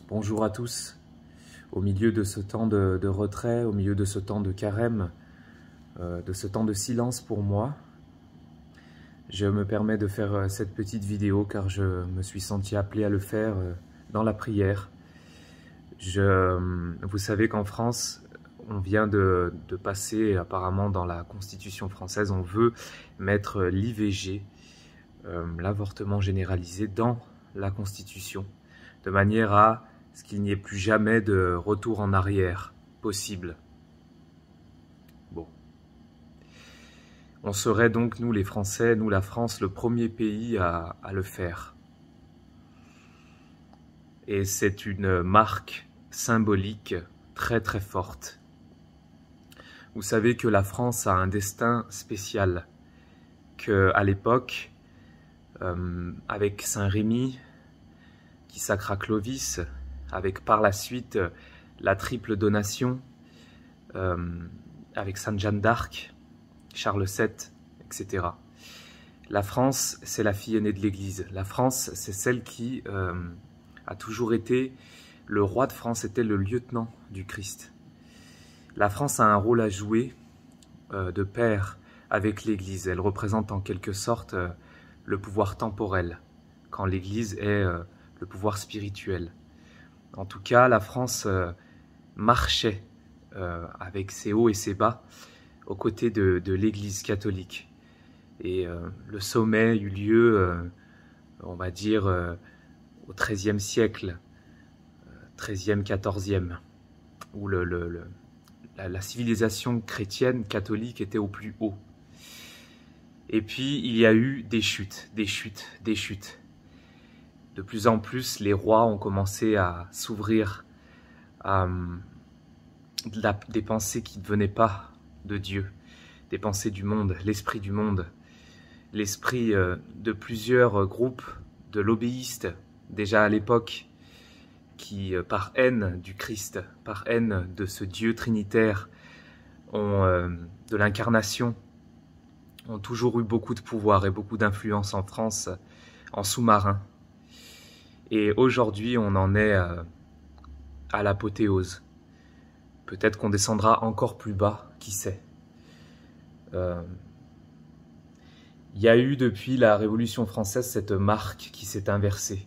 Bonjour à tous. Au milieu de ce temps de retrait, au milieu de ce temps de carême, de ce temps de silence pour moi, je me permets de faire cette petite vidéo car je me suis senti appelé à le faire dans la prière. Vous savez qu'en France, on vient de passer apparemment dans la Constitution française, on veut mettre l'IVG, l'avortement généralisé, dans la Constitution, de manière à ce qu'il n'y ait plus jamais de retour en arrière possible. Bon. On serait donc, nous les Français, nous la France, le premier pays à le faire. Et c'est une marque symbolique très très forte. Vous savez que la France a un destin spécial, qu'à l'époque, avec Saint-Rémy, qui sacra Clovis, avec par la suite la triple donation, avec Sainte Jeanne d'Arc, Charles VII, etc. La France, c'est la fille aînée de l'Église. La France, c'est celle qui a toujours été, le roi de France était le lieutenant du Christ. La France a un rôle à jouer de pair avec l'Église. Elle représente en quelque sorte le pouvoir temporel, quand l'Église est le pouvoir spirituel. En tout cas, la France marchait avec ses hauts et ses bas aux côtés de l'Église catholique. Et le sommet eut lieu, on va dire, au XIIIe siècle, XIIIe, XIVe, où la civilisation chrétienne catholique était au plus haut. Et puis, il y a eu des chutes, des chutes, des chutes. De plus en plus, les rois ont commencé à s'ouvrir à des pensées qui ne venaient pas de Dieu, des pensées du monde, l'esprit du monde, l'esprit de plusieurs groupes de lobbyistes, déjà à l'époque, qui, par haine du Christ, par haine de ce Dieu trinitaire, de l'incarnation, ont toujours eu beaucoup de pouvoir et beaucoup d'influence en France, en sous-marin. Et aujourd'hui, on en est à l'apothéose. Peut-être qu'on descendra encore plus bas, qui sait. Il y a eu depuis la Révolution française cette marque qui s'est inversée.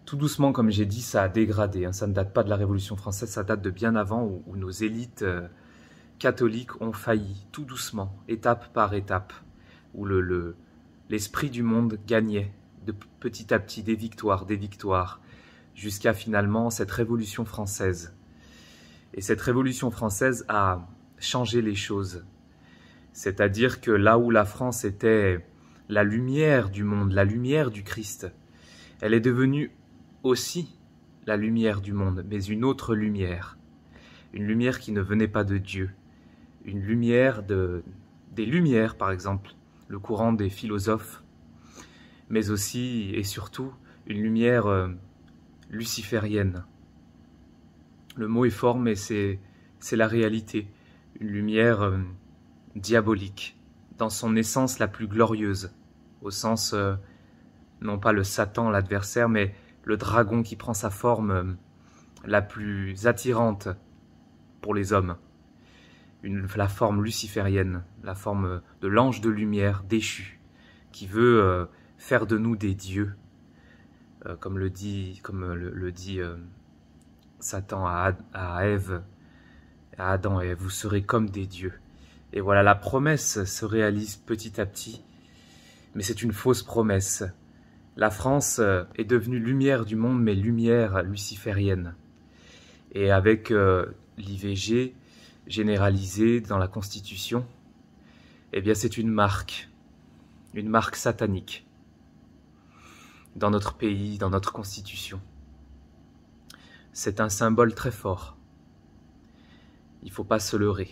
Tout doucement, comme j'ai dit, ça a dégradé. Ça ne date pas de la Révolution française, ça date de bien avant où nos élites catholiques ont failli, tout doucement, étape par étape, où l'esprit du monde gagnait de petit à petit des victoires, jusqu'à finalement cette Révolution française. Et cette Révolution française a changé les choses. C'est-à-dire que là où la France était la lumière du monde, la lumière du Christ, elle est devenue aussi la lumière du monde, mais une autre lumière. Une lumière qui ne venait pas de Dieu. Une lumière des Lumières, par exemple, le courant des philosophes, mais aussi et surtout une lumière luciférienne. Le mot est fort, mais c'est la réalité. Une lumière diabolique, dans son essence la plus glorieuse, au sens, non pas le Satan, l'adversaire, mais le dragon qui prend sa forme la plus attirante pour les hommes. La forme luciférienne, la forme de l'ange de lumière déchu, qui veut faire de nous des dieux, comme le dit Satan à Ève, à Adam et Ève, vous serez comme des dieux. Et voilà, la promesse se réalise petit à petit, mais c'est une fausse promesse. La France est devenue lumière du monde, mais lumière luciférienne. Et avec l'IVG généralisée dans la Constitution, eh bien c'est une marque satanique dans notre pays, dans notre Constitution. C'est un symbole très fort. Il ne faut pas se leurrer.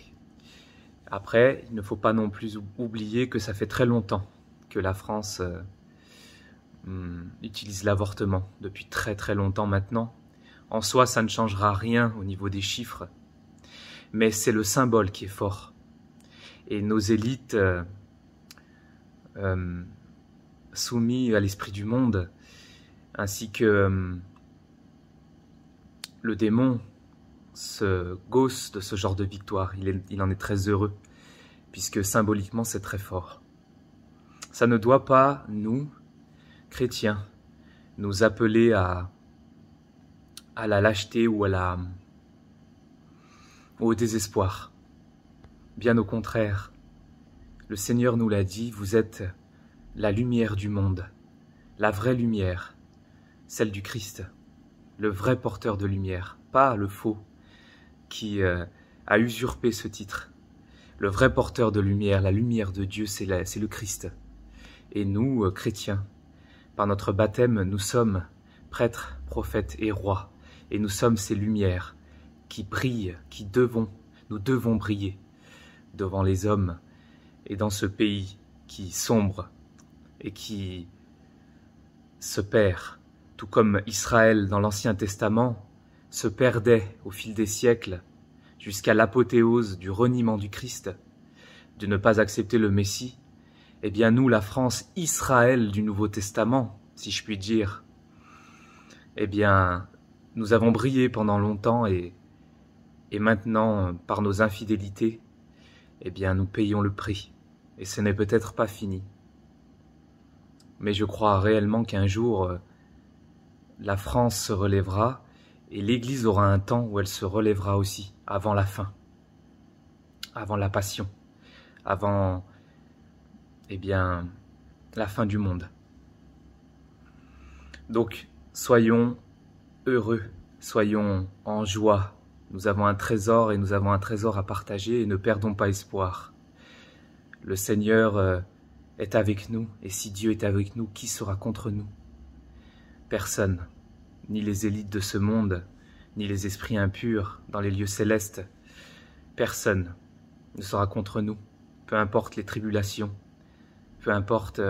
Après, il ne faut pas non plus oublier que ça fait très longtemps que la France utilise l'avortement, depuis très très longtemps maintenant. En soi, ça ne changera rien au niveau des chiffres, mais c'est le symbole qui est fort. Et nos élites soumis à l'esprit du monde, ainsi que le démon se gausse de ce genre de victoire. Il en est très heureux, puisque symboliquement c'est très fort. Ça ne doit pas, nous, chrétiens, nous appeler à la lâcheté ou au désespoir. Bien au contraire, le Seigneur nous l'a dit, vous êtes la lumière du monde, la vraie lumière, celle du Christ, le vrai porteur de lumière, pas le faux qui a usurpé ce titre. Le vrai porteur de lumière, la lumière de Dieu, c'est le Christ. Et nous, chrétiens, par notre baptême, nous sommes prêtres, prophètes et rois. Et nous sommes ces lumières qui brillent, nous devons briller devant les hommes et dans ce pays qui sombre et qui se perd, tout comme Israël dans l'Ancien Testament se perdait au fil des siècles jusqu'à l'apothéose du reniement du Christ, de ne pas accepter le Messie. Eh bien nous, la France, Israël du Nouveau Testament, si je puis dire, eh bien nous avons brillé pendant longtemps et maintenant, par nos infidélités, eh bien nous payons le prix. Et ce n'est peut-être pas fini. Mais je crois réellement qu'un jour, la France se relèvera et l'Église aura un temps où elle se relèvera aussi, avant la fin, avant la passion, avant, eh bien, la fin du monde. Donc, soyons heureux, soyons en joie. Nous avons un trésor et nous avons un trésor à partager et ne perdons pas espoir. Le Seigneur est avec nous et si Dieu est avec nous, qui sera contre nous? Personne, ni les élites de ce monde, ni les esprits impurs dans les lieux célestes. Personne ne sera contre nous, peu importe les tribulations, peu importe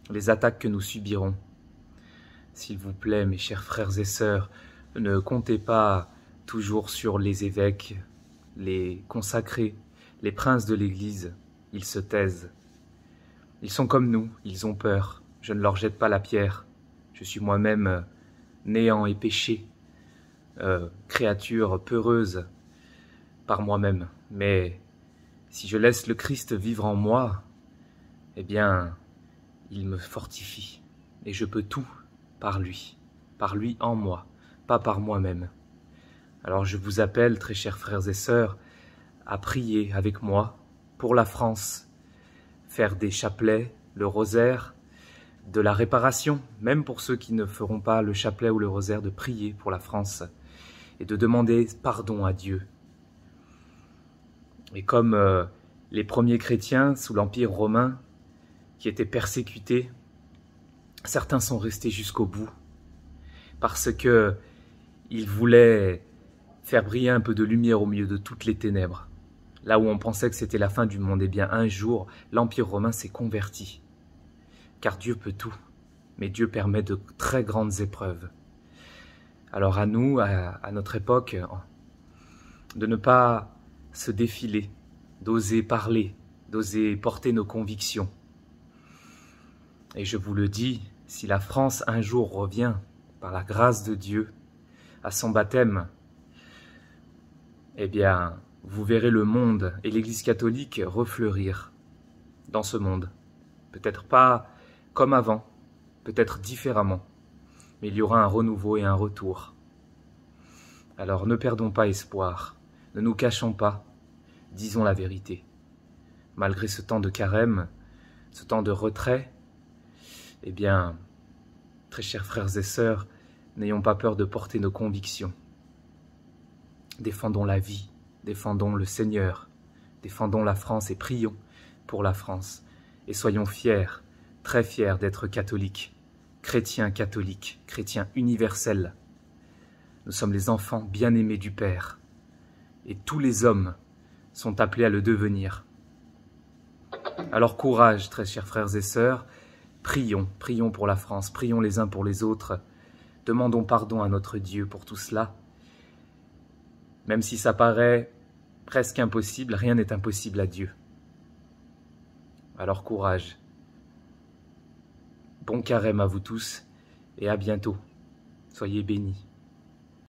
les attaques que nous subirons. S'il vous plaît, mes chers frères et sœurs, ne comptez pas toujours sur les évêques, les consacrés, les princes de l'Église. Ils se taisent. Ils sont comme nous, ils ont peur. Je ne leur jette pas la pierre. Je suis moi-même néant et péché, créature peureuse par moi-même. Mais si je laisse le Christ vivre en moi, eh bien, il me fortifie. Et je peux tout par lui en moi, pas par moi-même. Alors je vous appelle, très chers frères et sœurs, à prier avec moi pour la France, faire des chapelets, le rosaire, de la réparation, même pour ceux qui ne feront pas le chapelet ou le rosaire, de prier pour la France et de demander pardon à Dieu. Et comme les premiers chrétiens sous l'Empire romain qui étaient persécutés, certains sont restés jusqu'au bout parce que ils voulaient faire briller un peu de lumière au milieu de toutes les ténèbres. Là où on pensait que c'était la fin du monde, eh bien un jour, l'Empire romain s'est converti. Car Dieu peut tout, mais Dieu permet de très grandes épreuves. Alors à nous, à notre époque, de ne pas se défiler, d'oser parler, d'oser porter nos convictions. Et je vous le dis, si la France un jour revient, par la grâce de Dieu, à son baptême, eh bien, vous verrez le monde et l'Église catholique refleurir dans ce monde. Peut-être pas comme avant, peut-être différemment, mais il y aura un renouveau et un retour. Alors ne perdons pas espoir, ne nous cachons pas, disons la vérité. Malgré ce temps de carême, ce temps de retrait, eh bien, très chers frères et sœurs, n'ayons pas peur de porter nos convictions. Défendons la vie, défendons le Seigneur, défendons la France et prions pour la France. Et soyons fiers, très fiers d'être catholiques, chrétiens universels. Nous sommes les enfants bien-aimés du Père. Et tous les hommes sont appelés à le devenir. Alors courage, très chers frères et sœurs, prions pour la France, prions les uns pour les autres. Demandons pardon à notre Dieu pour tout cela. Même si ça paraît presque impossible, rien n'est impossible à Dieu. Alors courage. Bon carême à vous tous et à bientôt. Soyez bénis.